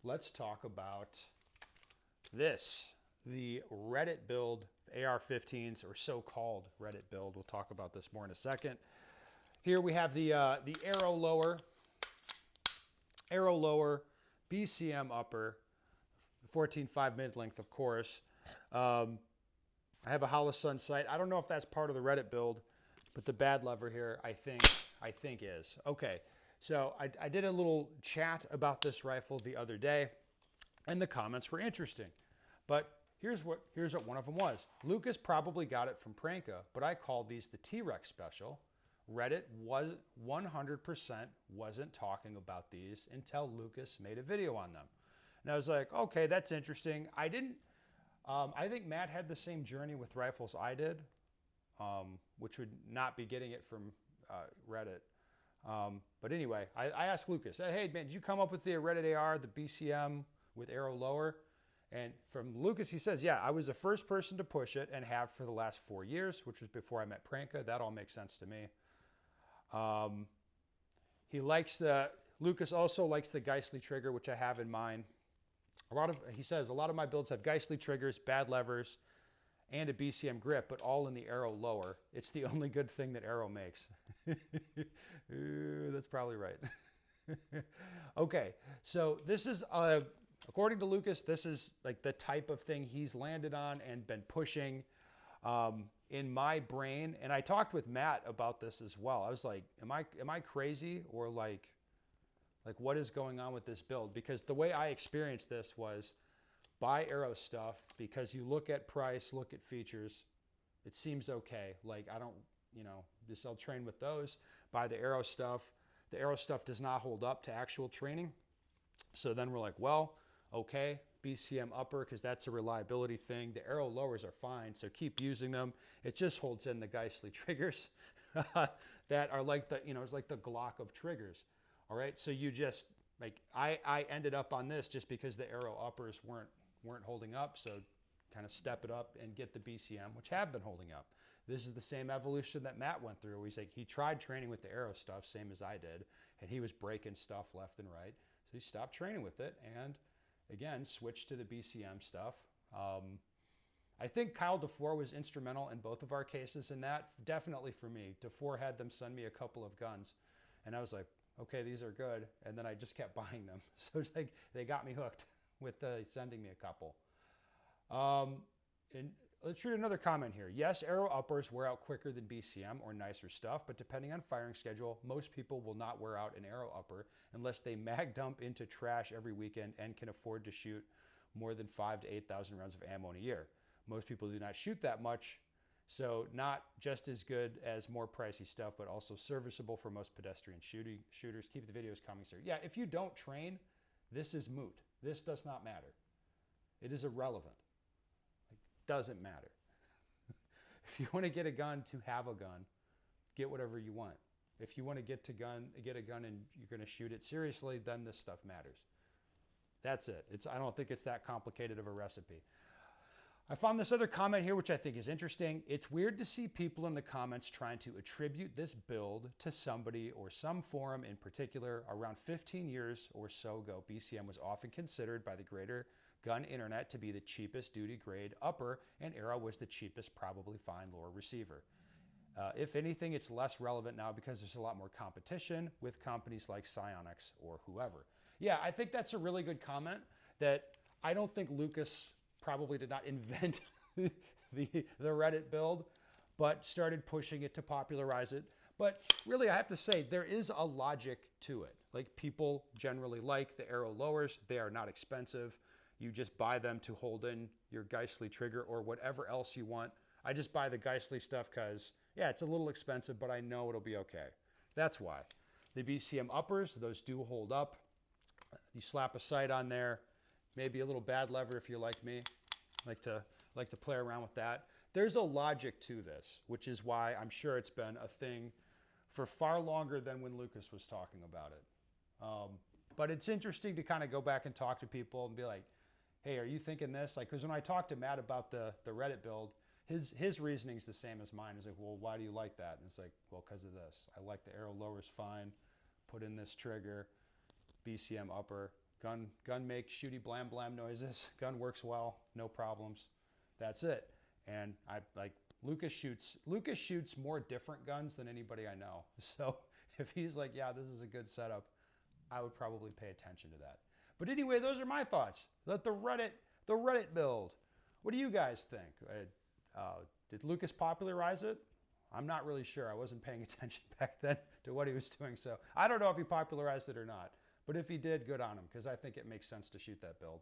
let's talk about this, the Reddit build AR-15s, or so-called Reddit build. We'll talk about this more in a second. Here we have the arrow lower, BCM upper, 14.5 mid length, of course. I have a Holosun sight. I don't know if that's part of the Reddit build, but the bad lever here, I think is. Okay, so I did a little chat about this rifle the other day, and the comments were interesting. But here's what one of them was. Lucas probably got it from Pranka, but I called these the T-Rex special. Reddit was 100% wasn't talking about these until Lucas made a video on them. And I was like, okay, that's interesting. I think Matt had the same journey with rifles I did, which would not be getting it from Reddit. But anyway, I asked Lucas, hey man, did you come up with the Reddit AR, the BCM with arrow lower? And from Lucas, he says, yeah, I was the first person to push it and have for the last 4 years, which was before I met Pranka. That all makes sense to me. Lucas also likes the Geissele trigger, which I have in mine. He says, a lot of my builds have Geissele triggers, bad levers, and a BCM grip, but all in the arrow lower. It's the only good thing that arrow makes. That's probably right. Okay, so this is, according to Lucas, this is like the type of thing he's landed on and been pushing in my brain. And I talked with Matt about this as well. I was like, am I crazy, or like what is going on with this build? Because the way I experienced this was buy arrow stuff, because you look at price, look at features, it seems okay. Like I don't, just I'll train with those. Buy the arrow stuff. The arrow stuff does not hold up to actual training. So then we're like, well, okay, BCM upper, because that's a reliability thing. The arrow lowers are fine, so keep using them. It just holds in the Geissele triggers that are like it's like the Glock of triggers. All right, so you just I ended up on this just because the arrow uppers weren't holding up, so kind of step it up and get the BCM, which have been holding up. This is the same evolution that Matt went through. He tried training with the arrow stuff, same as I did, and he was breaking stuff left and right. So he stopped training with it and again switched to the BCM stuff. I think Kyle DeFore was instrumental in both of our cases in that. Definitely for me. DeFore had them send me a couple of guns, and I was like, okay, these are good. And then I just kept buying them. So it's like they got me hooked with sending me a couple. And let's read another comment here. Yes, arrow uppers wear out quicker than BCM or nicer stuff, but depending on firing schedule, most people will not wear out an arrow upper unless they mag dump into trash every weekend and can afford to shoot more than 5,000 to 8,000 rounds of ammo in a year. Most people do not shoot that much, so not just as good as more pricey stuff, but also serviceable for most pedestrian shooters. Keep the videos coming, sir. Yeah, if you don't train, this is moot. This does not matter. It is irrelevant. It doesn't matter. If you want to get a gun to have a gun, get whatever you want. If you want to get a gun and you're going to shoot it seriously, then this stuff matters. That's it. I don't think it's that complicated of a recipe. I found this other comment here, which I think is interesting. It's weird to see people in the comments trying to attribute this build to somebody or some forum in particular. Around 15 years or so ago, BCM was often considered by the greater gun internet to be the cheapest duty grade upper, and arrow was the cheapest, probably fine lower receiver. If anything, it's less relevant now because there's a lot more competition with companies like Psionics or whoever. Yeah, I think that's a really good comment that I don't think Lucas probably did not invent the Reddit build, but started pushing it to popularize it. But really, I have to say, there is a logic to it. Like, people generally like the arrow lowers. They are not expensive. You just buy them to hold in your Geissele trigger or whatever else you want. I just buy the Geissele stuff because, yeah, it's a little expensive, but I know it'll be okay. That's why. The BCM uppers, those do hold up. You slap a sight on there, maybe a little bad lever if you're like me, like to play around with that. There's a logic to this, which is why I'm sure it's been a thing for far longer than when Lucas was talking about it. But it's interesting to kind of go back and talk to people and be like, hey, are you thinking this? Like, because when I talked to Matt about the Reddit build, his reasoning is the same as mine. He's like, well, why do you like that? And it's like, well, because of this. I like the arrow lowers fine. Put in this trigger, BCM upper. Gun makes shooty blam blam noises. Gun works well, no problems. That's it. And I like Lucas shoots more different guns than anybody I know. So if he's like, yeah, this is a good setup, I would probably pay attention to that. But anyway, those are my thoughts. The Reddit build. What do you guys think? Did Lucas popularize it? I'm not really sure. I wasn't paying attention back then to what he was doing. So I don't know if he popularized it or not. But if he did, good on him, because I think it makes sense to shoot that build.